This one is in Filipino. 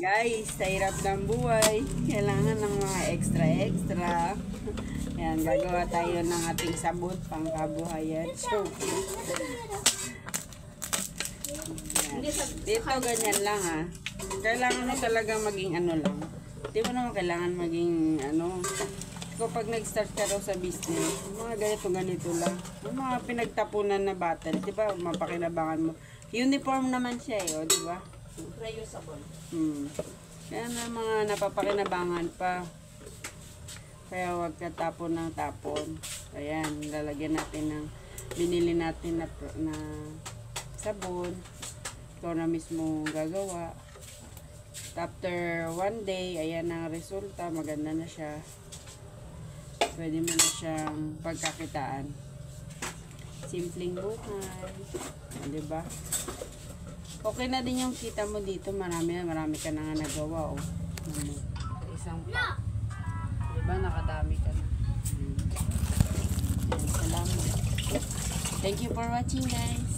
Guys, sa hirap ng buhay, kailangan ng mga extra. Ayan, gagawa tayo ng ating sabon pang kabuhayan. So, dito ganyan lang ha. Kailangan mo talaga maging ano lang. Hindi mo naman kailangan maging ano. Kapag nag-start ka raw sa business, mga ganito lang. Yung mga pinagtapunan na bottle, di ba, mapakinabangan mo. Uniform naman siya eh, o, di ba? Reusable. Kaya na mga napapakinabangan pa. Kaya huwag ka tapon ng tapon. Ayan, lalagyan natin ng binili natin na sabon. Ikaw na mismo gagawa. After 1 day, ayan ang resulta. Maganda na siya. Pwede mo na siyang pagkakitaan. Simpleng buhay. Diba? Okay na din yung kita mo dito. Marami ka na nga nagawa. Oh. Isang pa. Diba? Nakadami ka na. Salamat. Thank you for watching, guys.